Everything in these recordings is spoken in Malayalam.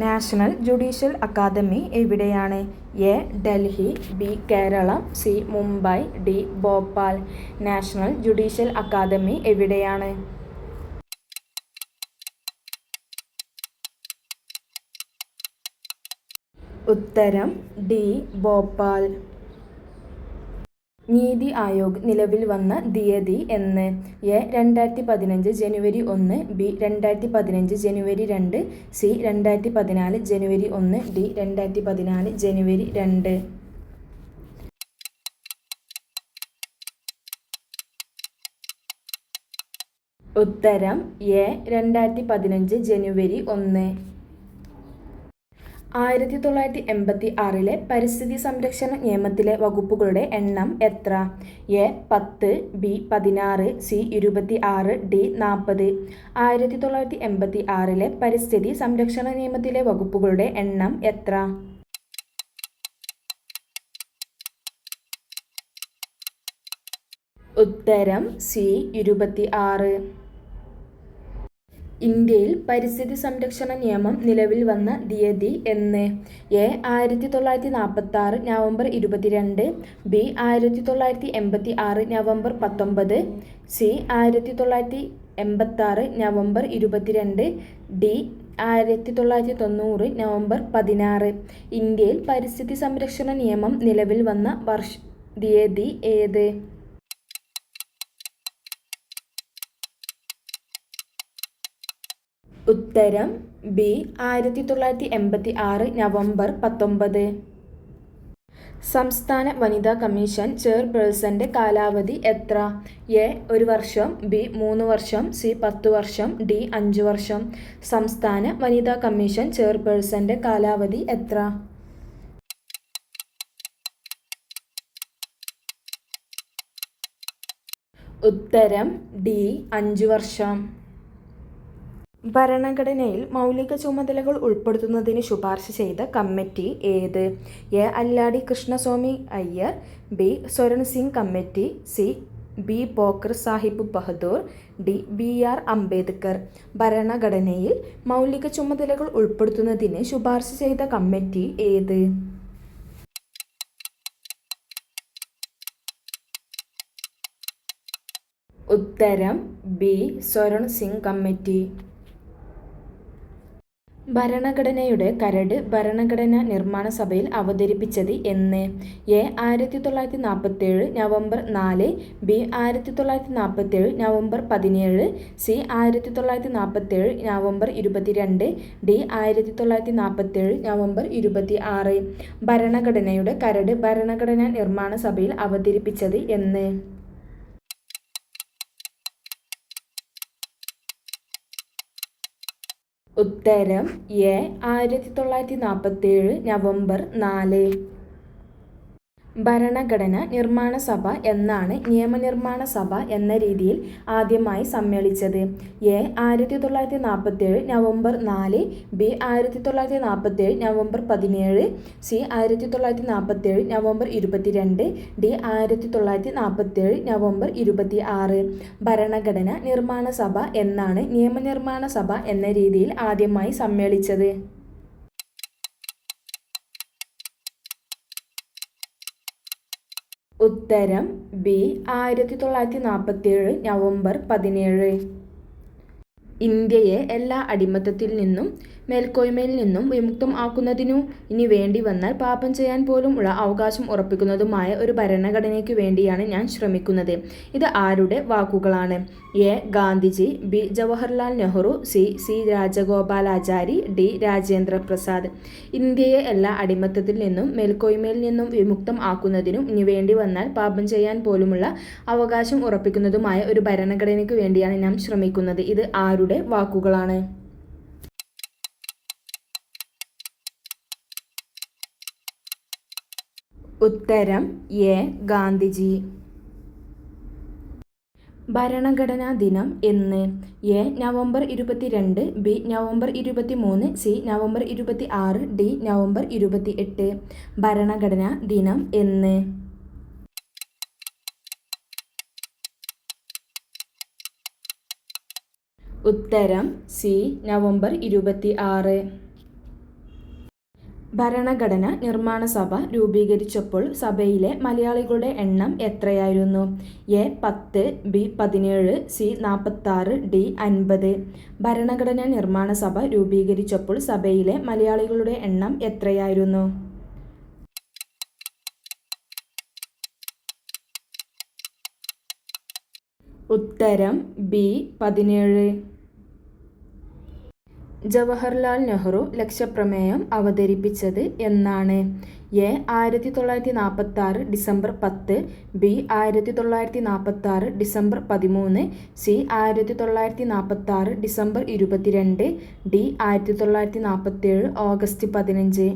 നാഷണൽ ജുഡീഷ്യൽ അക്കാദമി എവിടെയാണ്? A. Delhi, B. Keralam, C. Mumbai, D. Bhopal. National judicial academy എവിടെയാണ്? ഉത്തരം ഡി. ഭോപ്പാൽ. നീതി ആയോഗ് നിലവിൽ വന്ന തീയതി എന്ന്? A. 2015 January 1, B. 2015 January 2, C. 2014 January 1, D. 2014 ജനുവരി 2. ഉത്തരം എ. 2015 ജനുവരി 1. 1986 പരിസ്ഥിതി സംരക്ഷണ നിയമത്തിലെ വകുപ്പുകളുടെ എണ്ണം എത്ര? എ. 10, ബി. 16, സി. 26, ഡി. 40. 1986 പരിസ്ഥിതി സംരക്ഷണ നിയമത്തിലെ വകുപ്പുകളുടെ എണ്ണം എത്ര? ഉത്തരം സി. 26. ഇന്ത്യയിൽ പരിസ്ഥിതി സംരക്ഷണ നിയമം നിലവിൽ വന്ന തീയതി എന്ന്? A. 1946 November 22, B. 1986 November 19, C. 1986 November 22, D. 1990 November 16. ഇന്ത്യയിൽ പരിസ്ഥിതി സംരക്ഷണ നിയമം നിലവിൽ വന്ന തീയതി ഏത്? ഉത്തരം ബി. 1986 നവംബർ 19. സംസ്ഥാന വനിതാ കമ്മീഷൻ ചെയർപേഴ്സന്റെ കാലാവധി എത്ര? എ. 1 വർഷം, ബി. 3 വർഷം, സി. 10 വർഷം, ഡി. 5 വർഷം. സംസ്ഥാന വനിതാ കമ്മീഷൻ ചെയർപേഴ്സന്റെ കാലാവധി എത്ര? ഉത്തരം ഡി. 5 വർഷം. ഭരണഘടനയിൽ മൗലിക ചുമതലകൾ ഉൾപ്പെടുത്തുന്നതിന് ശുപാർശ ചെയ്ത കമ്മിറ്റി ഏത്? A. Alladi Krishnaswami Iyer, B. Swaran Singh committee, C. B. Pocker Sahib Bahadur, D. B. R. Ambedkar. ഭരണഘടനയിൽ മൗലിക ചുമതലകൾ ഉൾപ്പെടുത്തുന്നതിന് ശുപാർശ ചെയ്ത കമ്മിറ്റി ഏത്? ഉത്തരം ബി. സ്വരൺ സിംഗ് കമ്മിറ്റി. ഭരണഘടനയുടെ കരട് ഭരണഘടനാ നിർമ്മാണ സഭയിൽ അവതരിപ്പിച്ചത് എന്ന്? A. 1947 November 4, B. 1947 November 17, C. 1947 November 22, D. 1947 November 26. ഭരണഘടനയുടെ കരട് ഭരണഘടനാ നിർമ്മാണ സഭയിൽ അവതരിപ്പിച്ചത് എന്ന്? ഉത്തരം എ. 1947 നവംബർ 4. ഭരണഘടന നിർമ്മാണ സഭ എന്നാണ് നിയമനിർമ്മാണ സഭ എന്ന രീതിയിൽ ആദ്യമായി സമ്മേളിച്ചത്? A. 1947 November 4, B. 1947 November 17, C. 1947 November 22, D. 1947 November 26. ഭരണഘടന നിർമ്മാണ സഭ എന്നാണ് നിയമനിർമ്മാണ സഭ എന്ന രീതിയിൽ ആദ്യമായി സമ്മേളിച്ചത്? ഉത്തരം ബി. 1947 നവംബർ 17. ഇന്ത്യയെ എല്ലാ അടിമത്തത്തിൽ നിന്നും മേൽക്കോയ്മയിൽ നിന്നും വിമുക്തം ആക്കുന്നതിനു ഇനി വേണ്ടി വന്നാൽ പാപം ചെയ്യാൻ പോലും ഉള്ള അവകാശം ഉറപ്പിക്കുന്നതുമായ ഒരു ഭരണഘടനയ്ക്കു വേണ്ടിയാണ് ഞാൻ ശ്രമിക്കുന്നത്. ഇത് ആരുടെ വാക്കുകളാണ്? A. Gandhiji, B. Jawaharlal Nehru, C. C. Rajagopalachari, D. Rajendra Prasad. ഇന്ത്യയെ എല്ലാ അടിമത്തത്തിൽ നിന്നും മേൽക്കോയ്മയിൽ നിന്നും വിമുക്തം ആക്കുന്നതിനും ഇനി വേണ്ടി വന്നാൽ പാപം ചെയ്യാൻ പോലുമുള്ള അവകാശം ഉറപ്പിക്കുന്നതുമായ ഒരു ഭരണഘടനയ്ക്കു വേണ്ടിയാണ് ഞാൻ ശ്രമിക്കുന്നത്. ഇത് ആരുടെ വാക്കുകളാണ്? ഉത്തരം എ. ഗാന്ധിജി. ഭരണഘടനാ ദിനം എന്ന്? A. November 22, B. November 23, C. November 26, D. November 28. ഭരണഘടനാ ദിനം എന്ന്? ഉത്തരം സി. നവംബർ 26. ഭരണഘടന നിർമ്മാണ സഭ രൂപീകരിച്ചപ്പോൾ സഭയിലെ മലയാളികളുടെ എണ്ണം എത്രയായിരുന്നു? A 10, B 17, C 46, D 50. ഭരണഘടനാ നിർമ്മാണ സഭ രൂപീകരിച്ചപ്പോൾ സഭയിലെ മലയാളികളുടെ എണ്ണം എത്രയായിരുന്നു? ഉത്തരം ബി 17. ജവഹർലാൽ നെഹ്റു ലക്ഷ്യപ്രമേയം അവതരിപ്പിച്ചത് എന്നാണ്? A 1946 December 10, B 1946 December 13, C 1946 December 22, D 1947 August 15.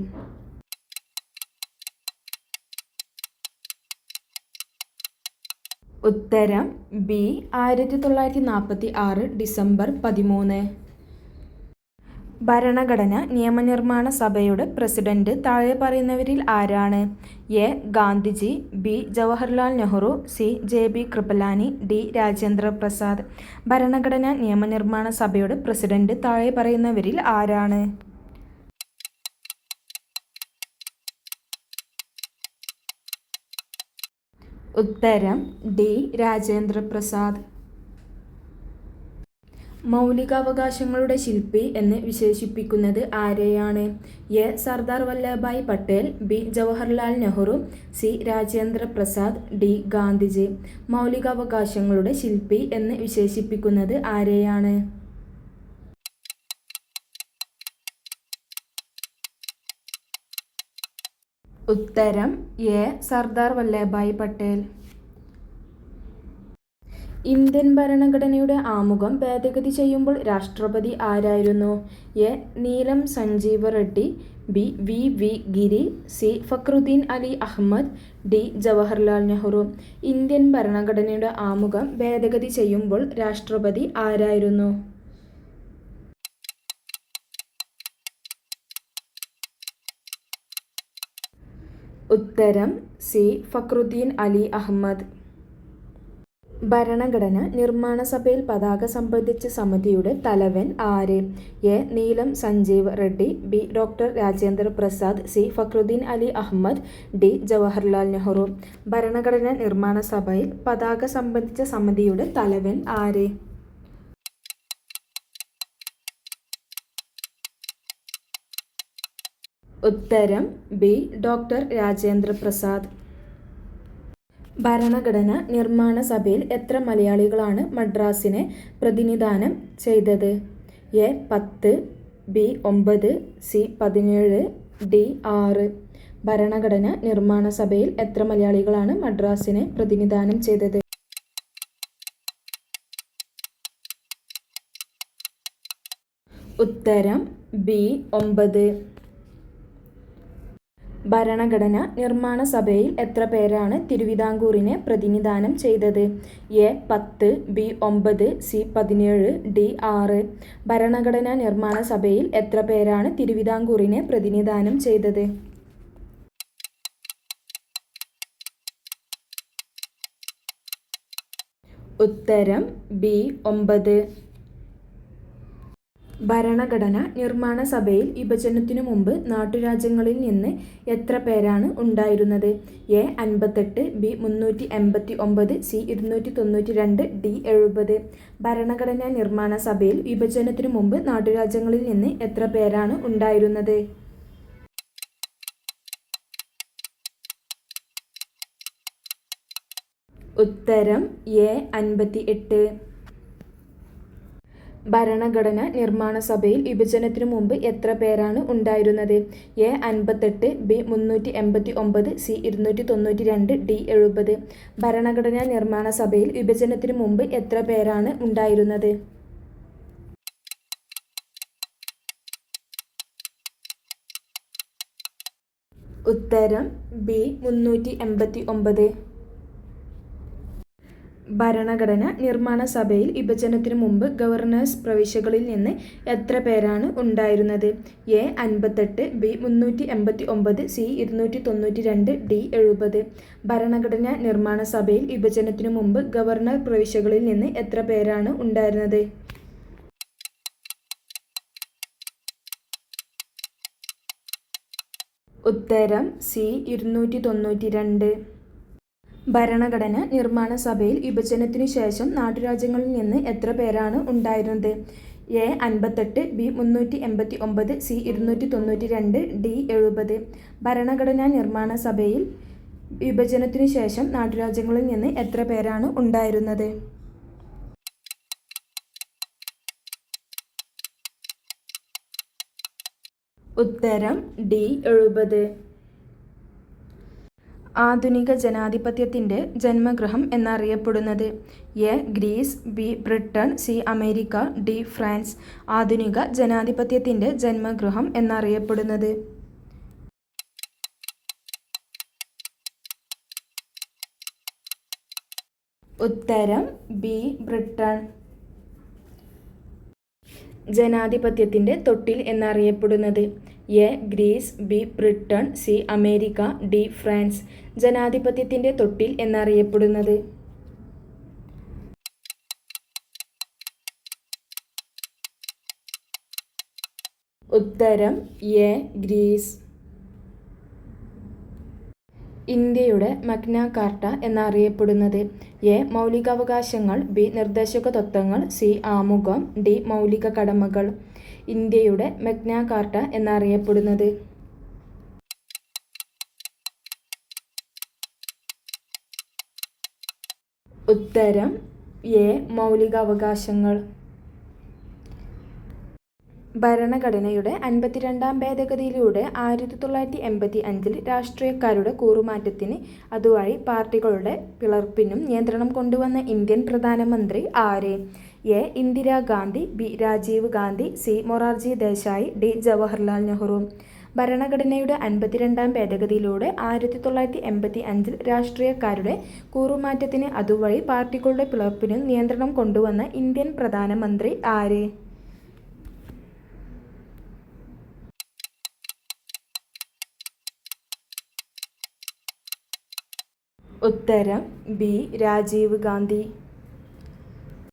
ഉത്തരം ബി 1946 ഡിസംബർ 13. ഭരണഘടന നിയമനിർമ്മാണ സഭയുടെ പ്രസിഡന്റ് താഴെ പറയുന്നവരിൽ ആരാണ്? A Gandhiji, B Jawaharlal Nehru, C J B. Kripalani, D Rajendra Prasad. ഭരണഘടനാ നിയമനിർമ്മാണ സഭയുടെ പ്രസിഡന്റ് താഴെ പറയുന്നവരിൽ ആരാണ്? ഉത്തരം ഡി രാജേന്ദ്ര പ്രസാദ്. മൗലികാവകാശങ്ങളുടെ ശില്പി എന്ന് വിശേഷിപ്പിക്കുന്നത് ആരെയാണ്? A Sardar Vallabhbhai Patel, B Jawaharlal Nehru, C Rajendra Prasad, D Gandhiji. മൗലികാവകാശങ്ങളുടെ ശില്പി എന്ന് വിശേഷിപ്പിക്കുന്നത് ആരെയാണ്? ഉത്തരം എ സർദാർ വല്ലഭായ് പട്ടേൽ. ഇന്ത്യൻ ഭരണഘടനയുടെ ആമുഖം ഭേദഗതി ചെയ്യുമ്പോൾ രാഷ്ട്രപതി ആരായിരുന്നു? A Neelam Sanjiva Reddy, B V Giri, C Fakhruddin Ali Ahmed, D Jawaharlal Nehru. Indian ഭരണഘടനയുടെ ആമുഖം ഭേദഗതി ചെയ്യുമ്പോൾ രാഷ്ട്രപതി ആരായിരുന്നു? ഉത്തരം സി ഫക്രുദ്ദീൻ അലി അഹമ്മദ്. ഭരണഘടന നിർമ്മാണ സഭയിൽ പതാക സംബന്ധിച്ച സമിതിയുടെ തലവൻ ആര്? A Neelam Sanjiva Reddy, B doctor Rajendra Prasad, C Fakhruddin Ali Ahmed, D Jawaharlal Nehru. ഭരണഘടന നിർമ്മാണ സഭയിൽ പതാക സംബന്ധിച്ച സമിതിയുടെ തലവൻ ആര്? ഉത്തരം ബി ഡോക്ടർ രാജേന്ദ്ര പ്രസാദ്. ഭരണഘടന നിർമ്മാണ സഭയിൽ എത്ര മലയാളികളാണ് മദ്രാസിനെ പ്രതിനിധാനം ചെയ്തത്? A 10, B 9, C 17, D 6. ഭരണഘടന നിർമ്മാണ സഭയിൽ എത്ര മലയാളികളാണ് മദ്രാസിനെ പ്രതിനിധാനം ചെയ്തത്? ഉത്തരം ബി 9. ഭരണഘടന നിർമ്മാണ സഭയിൽ എത്ര പേരാണ് തിരുവിതാംകൂറിനെ പ്രതിനിധാനം ചെയ്തത്? A 10, B 9, C 17, D 6. ഭരണഘടനാ നിർമ്മാണ സഭയിൽ എത്ര പേരാണ് തിരുവിതാംകൂറിനെ പ്രതിനിധാനം ചെയ്തത്? ഉത്തരം ബി 9. ഭരണഘടന നിർമ്മാണ സഭയിൽ വിഭജനത്തിനു മുമ്പ് നാട്ടുരാജ്യങ്ങളിൽ നിന്ന് എത്ര പേരാണ് ഉണ്ടായിരുന്നത്? A 58, B 389, C 292, D 70. ഭരണഘടനാ നിർമ്മാണ സഭയിൽ വിഭജനത്തിനു മുമ്പ് നാട്ടുരാജ്യങ്ങളിൽ നിന്ന് എത്ര പേരാണ് ഉണ്ടായിരുന്നത്? ഉത്തരം എ 58. ഭരണഘടന നിർമ്മാണ സഭയിൽ വിഭജനത്തിനു മുമ്പ് എത്ര പേരാണ് ഉണ്ടായിരുന്നത്? A 58, B 389, C 292, D 70. ഭരണഘടനാ നിർമ്മാണ സഭയിൽ വിഭജനത്തിനു മുമ്പ് എത്ര പേരാണ് ഉണ്ടായിരുന്നത്? ഉത്തരം ബി 389. ഭരണഘടന നിർമ്മാണ സഭയിൽ വിഭജനത്തിനു മുമ്പ് ഗവർണേഴ്സ് പ്രവിശ്യകളിൽ നിന്ന് എത്ര പേരാണ് ഉണ്ടായിരുന്നത്? A 58, B 389, C 292, D 70. ഭരണഘടനാ നിർമ്മാണ സഭയിൽ വിഭജനത്തിനു മുമ്പ് ഗവർണർ പ്രവിശ്യകളിൽ നിന്ന് എത്ര പേരാണ് ഉണ്ടായിരുന്നത്? ഉത്തരം സി 292. ഭരണഘടന നിർമ്മാണ സഭയിൽ വിഭജനത്തിനു ശേഷം നാട്ടുരാജ്യങ്ങളിൽ നിന്ന് എത്ര പേരാണ് ഉണ്ടായിരുന്നത്? A 58, B 389, C 292, D 70. ഭരണഘടനാ നിർമ്മാണ സഭയിൽ വിഭജനത്തിനു ശേഷം നാട്ടുരാജ്യങ്ങളിൽ നിന്ന് എത്ര പേരാണ് ഉണ്ടായിരുന്നത്? ഉത്തരം ഡി 70. ആധുനിക ജനാധിപത്യത്തിൻ്റെ ജന്മഗൃഹം എന്നറിയപ്പെടുന്നത്? A Greece, B Britain, C America, D France. ആധുനിക ജനാധിപത്യത്തിൻ്റെ ജന്മഗൃഹം എന്നറിയപ്പെടുന്നത്? ഉത്തരം ബി ബ്രിട്ടൻ. ജനാധിപത്യത്തിൻ്റെ തൊട്ടിൽ എന്നറിയപ്പെടുന്നത്? A Greece, B Britain, C America, D France. ജനാധിപത്യത്തിൻ്റെ തൊട്ടിൽ എന്നറിയപ്പെടുന്നത്? ഉത്തരം എ ഗ്രീസ്. ഇന്ത്യയുടെ മഗ്ന കാർട്ട എന്നറിയപ്പെടുന്നത്? എ മൗലികാവകാശങ്ങൾ, ബി നിർദ്ദേശക തത്വങ്ങൾ, സി ആമുഖം, ഡി മൗലിക കടമകൾ. ഇന്ത്യയുടെ മഗ്ന കാർട്ട എന്നറിയപ്പെടുന്നത്? ഉത്തരം എ മൗലികാവകാശങ്ങൾ. ഭരണഘടനയുടെ 52-ാം ഭേദഗതിയിലൂടെ 1985 രാഷ്ട്രീയക്കാരുടെ കൂറുമാറ്റത്തിന് അതുവഴി പാർട്ടികളുടെ പിളർപ്പിനും നിയന്ത്രണം കൊണ്ടുവന്ന ഇന്ത്യൻ പ്രധാനമന്ത്രി ആര്? A Indira Gandhi, B Rajeev Gandhi, C Morarji Desai, D Jawaharlal Nehru. ഭരണഘടനയുടെ 52-ാം ഭേദഗതിയിലൂടെ 1985 രാഷ്ട്രീയക്കാരുടെ കൂറുമാറ്റത്തിന് അതുവഴി പാർട്ടികളുടെ പിളർപ്പിനും നിയന്ത്രണം കൊണ്ടുവന്ന ഇന്ത്യൻ പ്രധാനമന്ത്രി ആര്? ഉത്തരം ബി രാജീവ് ഗാന്ധി.